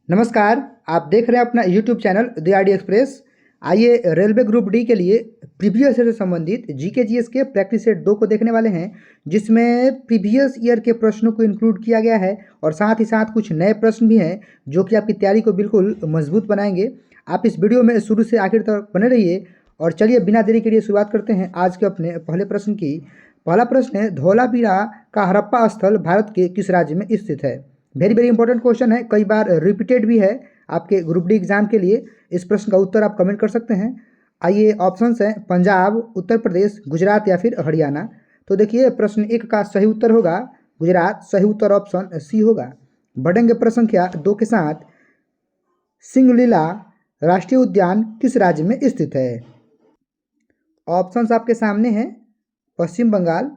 नमस्कार, आप देख रहे हैं अपना YouTube channel the R D express. आइए रेलवे ग्रुप डी के लिए प्रीवियस ईयर से संबंधित जीके जीएस के प्रैक्टिस सेट 2 को देखने वाले हैं, जिसमें प्रीवियस ईयर के प्रश्नों को इंक्लूड किया गया है और साथ ही साथ कुछ नए प्रश्न भी हैं जो कि आपकी तैयारी को बिल्कुल मजबूत बनाएंगे। आप इस वीडियो में शुरू से आखिर तक बने रहिए और चलिए बिना देरी के लिए शुरुआत करते हैं आज के अपने पहले प्रश्न की। पहला प्रश्न है, धौलावीरा का हड़प्पा स्थल भारत के किस राज्य में स्थित है? वेरी वेरी इंपॉर्टेंट क्वेश्चन है, कई बार रिपीटेड भी है आपके ग्रुप डी एग्जाम के लिए। इस प्रश्न का उत्तर आप कमेंट कर सकते हैं। आइए ऑप्शंस हैं पंजाब, उत्तर प्रदेश, गुजरात या फिर हरियाणा। तो देखिए प्रश्न 1 का सही उत्तर होगा गुजरात। सही उत्तर ऑप्शन सी होगा। बढ़ेंगे प्रश्न संख्या 2 के साथ। सिंगलीला राष्ट्रीय उद्यान किस राज्य में स्थित है? ऑप्शंस आपके सामने हैं, पश्चिम बंगाल,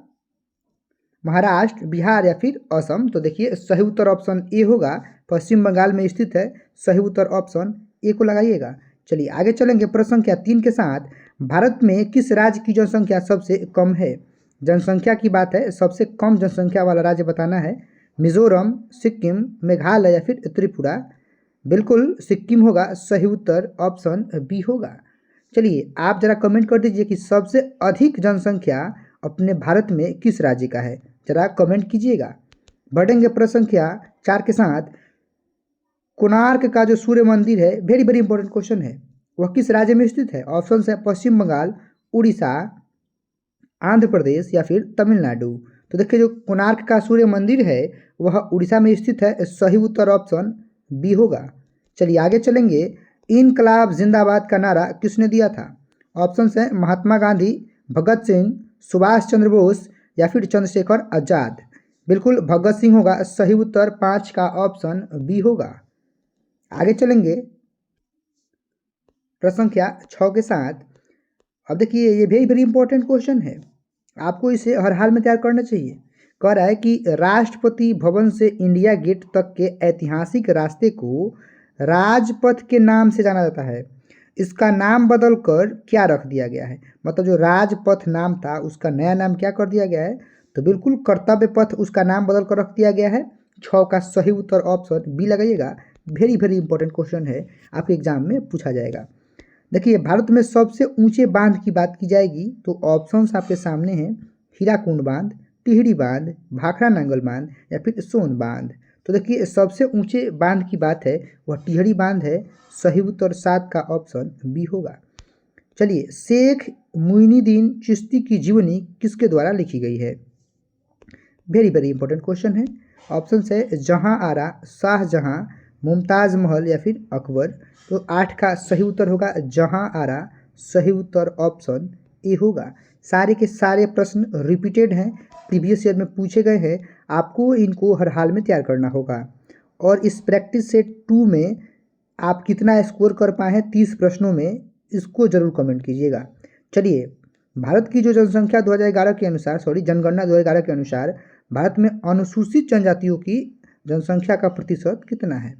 महाराष्ट्र, बिहार या फिर असम। तो देखिए सही उत्तर ऑप्शन ए होगा, पश्चिम बंगाल में स्थित है। सही उत्तर ऑप्शन ए को लगाइएगा। चलिए आगे चलेंगे प्रश्न संख्या 3 के साथ। भारत में किस राज्य की जनसंख्या सबसे कम है? जनसंख्या की बात है, सबसे कम जनसंख्या वाला राज्य बताना है। मिजोरम, सिक्किम, मेघालय या फिर त्रिपुरा। बिल्कुल सिक्किम होगा। सही उत्तर ऑप्शन बी होगा। चलिए आप जरा कमेंट कर दीजिए कि सबसे अधिक जनसंख्या अपने भारत में किस राज्य का है, जरा कमेंट कीजिएगा। बढ़ेंगे प्रश्न संख्या 4 के साथ। कोणार्क का जो सूर्य मंदिर है, वेरी वेरी इंपॉर्टेंट क्वेश्चन है, वह किस राज्य में स्थित है? ऑप्शन है पश्चिम बंगाल, उड़ीसा, आंध्र प्रदेश या फिर तमिलनाडु। तो देखिए जो कोणार्क का सूर्य मंदिर है वह उड़ीसा में स्थित है। सही उत्तर ऑप्शन बी होगा। चलिए आगे चलेंगे। इनकलाब जिंदाबाद का नारा किसने दिया था? ऑप्शन है महात्मा गांधी, भगत सिंह, सुभाष चंद्र बोस या फिर चंद्रशेखर आजाद। बिल्कुल भगत सिंह होगा। सही उत्तर 5 का ऑप्शन बी होगा। आगे चलेंगे प्रश्न संख्या 6 के साथ। अब देखिए ये वेरी वेरी इंपॉर्टेंट क्वेश्चन है, आपको इसे हर हाल में तैयार करना चाहिए। कह रहा है कि राष्ट्रपति भवन से इंडिया गेट तक के ऐतिहासिक रास्ते को राजपथ के नाम से जाना जाता है। इसका नाम बदलकर क्या रख दिया गया है? मतलब जो राजपथ नाम था उसका नया नाम क्या कर दिया गया है? तो बिल्कुल कर्तव्य पथ उसका नाम बदल कर रख दिया गया है। 6 का सही उत्तर ऑप्शन बी लगाइएगा। वेरी वेरी इंपॉर्टेंट क्वेश्चन है, आपके एग्जाम में पूछा जाएगा। देखिए भारत में सबसे ऊंचे बांध की बात की जाएगी तो ऑप्शंस आपके सामने हैं, हीराकुंड बांध, टिहरी बांध, भाखड़ा नांगल बांध या फिर सोन बांध। तो देखिए सबसे ऊंचे बांध की बात है वह टिहरी बांध है। सही उत्तर 7 का ऑप्शन बी होगा। चलिए शेख मुइनुद्दीन चिश्ती की जीवनी किसके द्वारा लिखी गई है? वेरी वेरी इंपॉर्टेंट क्वेश्चन है। ऑप्शन है जहां आरा, शाहजहां, मुमताज महल या फिर अकबर। तो 8 का सही उत्तर होगा जहां आरा। सही उत्तर ऑप्शन ए होगा। सारे के सारे प्रश्न रिपीटेड हैं, प्रीवियस ईयर में पूछे गए हैं, आपको इनको हर हाल में तैयार करना होगा। और इस प्रैक्टिस सेट 2 में आप कितना स्कोर कर पाए हैं 30 प्रश्नों में, इसको जरूर कमेंट कीजिएगा। चलिए भारत की जो जनसंख्या 2011 के अनुसार, जनगणना 2011 के अनुसार भारत में अनुसूचित जनजातियों की जनसंख्या का प्रतिशत कितना है?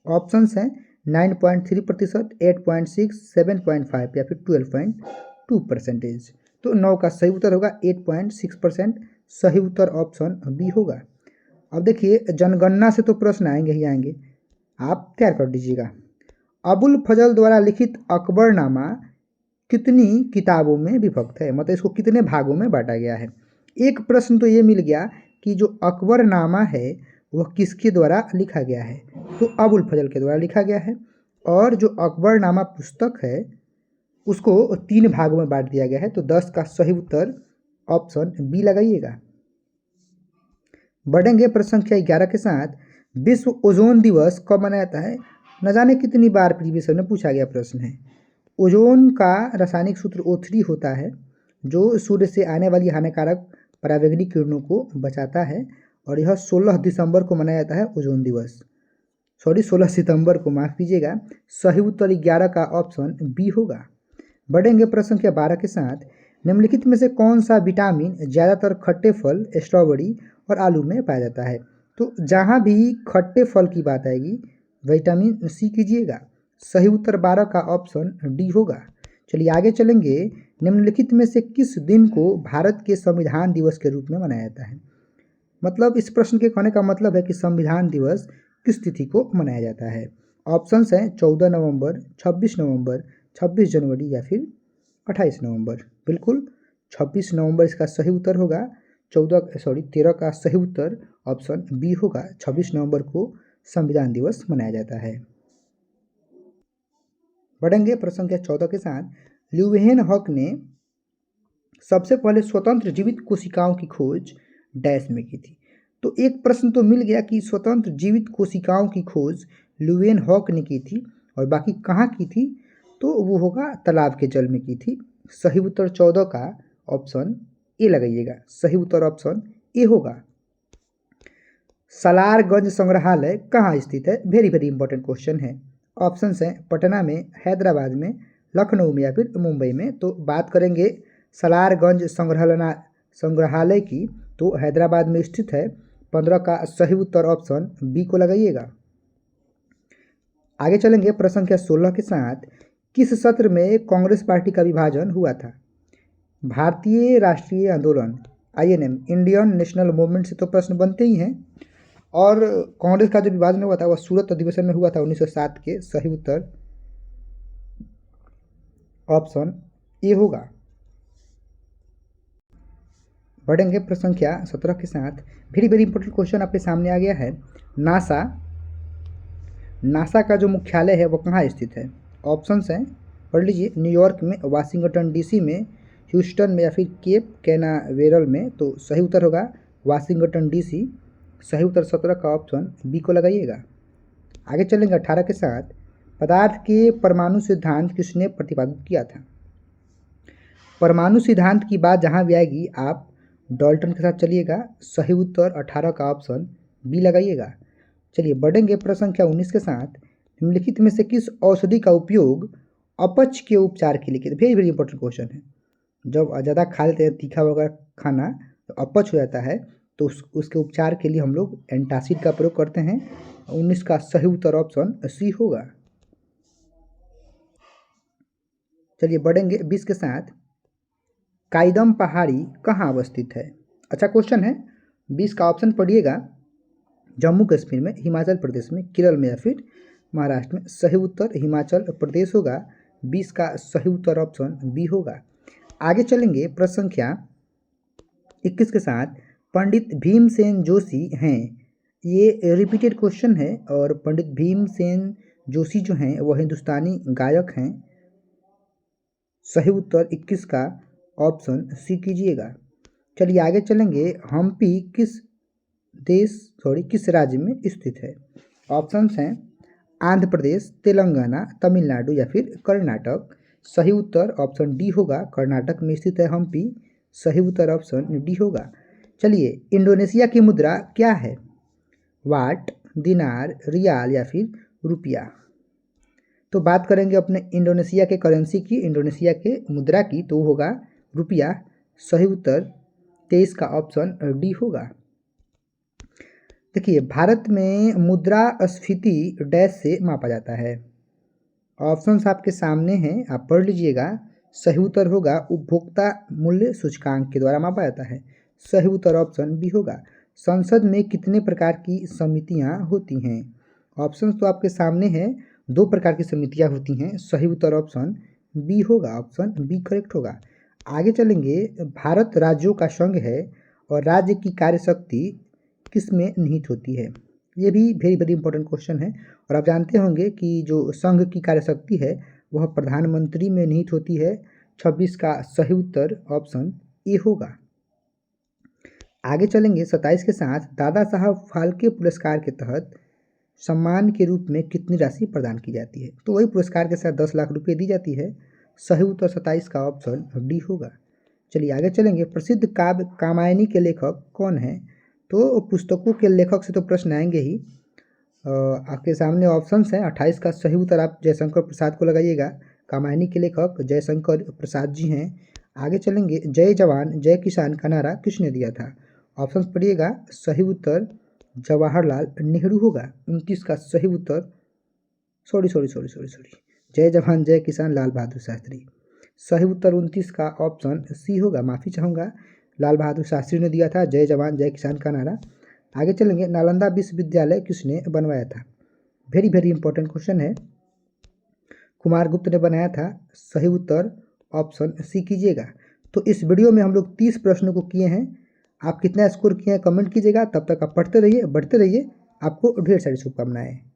ऑप्शंस हैं 9.3%, 8.6, 7.5 या फिर 12.2%। तो 9 का सही उत्तर होगा 8.6%। सही उत्तर ऑप्शन बी होगा। अब देखिए जनगणना से तो प्रश्न आएंगे ही आएंगे, आप तैयार कर दीजिएगा। अबुल फजल द्वारा लिखित अकबरनामा कितनी किताबों में विभक्त है? मतलब इसको कितने भागों में बांटा गया है? एक प्रश्न तो ये मिल गया कि जो अकबरनामा है वह किसके द्वारा लिखा गया है? तो अबुल फजल के द्वारा लिखा गया है। और जो अकबरनामा पुस्तक है उसको 3 भागों में बांट दिया गया है। तो 10 का सही उत्तर ऑप्शन बी लगाइएगा। बढ़ेंगे प्रश्न संख्या 11 के साथ। विश्व ओजोन दिवस कब मनाया जाता है? न जाने कितनी बार प्रीवियस में पूछा गया प्रश्न है। ओजोन का रासायनिक सूत्र O3 होता है जो सूर्य से आने वाली हानिकारक पराबैंगनी किरणों को बचाता है। और यह 16 दिसंबर को मनाया जाता है ओजोन दिवस। 16 सितंबर को, माफ़ कीजिएगा। सही उत्तर 11 का ऑप्शन बी होगा। बढ़ेंगे प्रश्न संख्या 12 के साथ। निम्नलिखित में से कौन सा विटामिन ज़्यादातर खट्टे फल, स्ट्रॉबेरी और आलू में पाया जाता है? तो जहाँ भी खट्टे फल की बात आएगी विटामिन सी कीजिएगा। सही उत्तर 12 का ऑप्शन डी होगा। चलिए आगे चलेंगे। निम्नलिखित में से किस दिन को भारत के संविधान दिवस के रूप में मनाया जाता है? मतलब इस प्रश्न के कहने का मतलब है कि संविधान दिवस किस तिथि को मनाया जाता है? ऑप्शंस हैं 14 नवंबर, 26 नवंबर, 26 जनवरी या फिर 28 नवंबर। बिल्कुल 26 नवंबर इसका सही उत्तर होगा। 13 का सही उत्तर ऑप्शन बी होगा। 26 नवंबर को संविधान दिवस मनाया जाता है। बढ़ेंगे प्रश्न संख्या 14 के साथ। ल्यूवेनहॉक ने सबसे पहले स्वतंत्र जीवित कोशिकाओं की खोज डैश में की थी। तो एक प्रश्न तो मिल गया कि स्वतंत्र जीवित कोशिकाओं की खोज ल्यूवेनहॉक ने की थी, और बाकी कहाँ की थी, तो वो होगा तालाब के जल में की थी। सही उत्तर 14 का ऑप्शन ए लगाइएगा। सही उत्तर ऑप्शन ए होगा। सलारगंज संग्रहालय कहाँ स्थित है? वेरी वेरी इंपॉर्टेंट क्वेश्चन है। ऑप्शंस हैं पटना में, हैदराबाद में, लखनऊ में या फिर मुंबई में। तो बात करेंगे सलारगंज संग्रहालय की, तो हैदराबाद में स्थित है। 15 का सही उत्तर ऑप्शन बी को लगाइएगा। आगे चलेंगे प्रश्न संख्या 16 के साथ। किस सत्र में कांग्रेस पार्टी का विभाजन हुआ था? भारतीय राष्ट्रीय आंदोलन INM, इंडियन नेशनल मूवमेंट से तो प्रश्न बनते ही हैं। और कांग्रेस का जो विभाजन हुआ था वह सूरत अधिवेशन में हुआ था 1907 के। सही उत्तर ऑप्शन ए होगा। बढ़ेंगे प्रश्न संख्या 17 के साथ। वेरी वेरी इंपॉर्टेंट क्वेश्चन आपके सामने आ गया है। नासा का जो मुख्यालय है वो कहाँ स्थित है? ऑप्शंस हैं, पढ़ लीजिए। न्यूयॉर्क में, वाशिंगटन DC में, ह्यूस्टन में या फिर केप कैनावेरल में। तो सही उत्तर होगा वाशिंगटन DC। सही उत्तर 17 का ऑप्शन बी को लगाइएगा। आगे चलेंगे 18 के साथ। पदार्थ के परमाणु सिद्धांत किसने प्रतिपादित किया था? परमाणु सिद्धांत की बात जहाँ भी आएगी आप डाल्टन के साथ चलिएगा। सही उत्तर 18 का ऑप्शन बी लगाइएगा। चलिए बढ़ेंगे प्रश्न संख्या 19 के साथ। निम्नलिखित में से किस औषधि का उपयोग अपच के उपचार के लिए किया? वेरी वेरी इंपॉर्टेंट क्वेश्चन है। जब ज़्यादा खा लेते हैं तीखा वगैरह खाना तो अपच हो जाता है, तो उसके उपचार के लिए हम लोग एंटासिड का प्रयोग करते हैं। 19 का सही उत्तर ऑप्शन सी होगा। चलिए बढ़ेंगे 20 के साथ। काइदम पहाड़ी कहाँ अवस्थित है? अच्छा क्वेश्चन है। 20 का ऑप्शन पढ़िएगा। जम्मू कश्मीर में, हिमाचल प्रदेश में, केरल में या फिर महाराष्ट्र में। सही उत्तर हिमाचल प्रदेश होगा। 20 का सही उत्तर ऑप्शन बी होगा। आगे चलेंगे प्रश्न संख्या 21 के साथ। पंडित भीमसेन जोशी हैं, ये रिपीटेड क्वेश्चन है। और पंडित भीमसेन जोशी जो हैं वह हिंदुस्तानी गायक हैं। सही उत्तर 21 का ऑप्शन सी कीजिएगा। चलिए आगे चलेंगे। हम्पी किस राज्य में स्थित है? ऑप्शंस हैं आंध्र प्रदेश, तेलंगाना, तमिलनाडु या फिर कर्नाटक। सही उत्तर ऑप्शन डी होगा। कर्नाटक में स्थित है हम्पी। सही उत्तर ऑप्शन डी होगा। चलिए इंडोनेशिया की मुद्रा क्या है? वाट, दिनार, रियाल या फिर रुपया। तो बात करेंगे अपने इंडोनेशिया के करेंसी की, इंडोनेशिया के मुद्रा की, तो होगा रुपया। सही उत्तर 23 का ऑप्शन डी होगा। देखिए भारत में मुद्रास्फीति डैश से मापा जाता है। ऑप्शंस आपके सामने हैं, आप पढ़ लीजिएगा। सही उत्तर होगा उपभोक्ता मूल्य सूचकांक के द्वारा मापा जाता है। सही उत्तर ऑप्शन बी होगा। संसद में कितने प्रकार की समितियां होती हैं? ऑप्शंस तो आपके सामने हैं। 2 प्रकार की समितियां होती हैं। सही उत्तर ऑप्शन बी होगा। ऑप्शन बी करेक्ट होगा। आगे चलेंगे। भारत राज्यों का संघ है और राज्य की कार्यशक्ति किस में निहित होती है? ये भी वेरी वेरी इंपॉर्टेंट क्वेश्चन है। और आप जानते होंगे कि जो संघ की कार्यशक्ति है वह प्रधानमंत्री में निहित होती है। 26 का सही उत्तर ऑप्शन ए होगा। आगे चलेंगे 27 के साथ। दादा साहब फाल्के पुरस्कार के तहत सम्मान के रूप में कितनी राशि प्रदान की जाती है? तो वही पुरस्कार के साथ 10 लाख रुपये दी जाती है। सही उत्तर 27 का ऑप्शन डी होगा। चलिए आगे चलेंगे। प्रसिद्ध काव्य कामायनी के लेखक कौन हैं? तो पुस्तकों के लेखक से तो प्रश्न आएंगे ही। आपके सामने ऑप्शंस हैं। 28 का सही उत्तर आप जयशंकर प्रसाद को लगाइएगा। कामायनी के लेखक जयशंकर प्रसाद जी हैं। आगे चलेंगे। जय जवान जय किसान का नारा किसने दिया था? ऑप्शंस पढ़िएगा। सही उत्तर जवाहरलाल नेहरू होगा। 29 का सही उत्तर सॉरी जय जवान जय किसान लाल बहादुर शास्त्री। सही उत्तर 29 का ऑप्शन सी होगा। माफ़ी चाहूँगा, लाल बहादुर शास्त्री ने दिया था जय जवान जय किसान का नारा। आगे चलेंगे। नालंदा विश्वविद्यालय किसने बनवाया था? वेरी वेरी इंपॉर्टेंट क्वेश्चन है। कुमार गुप्त ने बनाया था। सही उत्तर ऑप्शन सी कीजिएगा। तो इस वीडियो में हम लोग 30 प्रश्नों को किए हैं। आप कितना स्कोर किए हैं कमेंट कीजिएगा। तब तक आप पढ़ते रहिए, बढ़ते रहिए। आपको ढेर सारी शुभकामनाएं।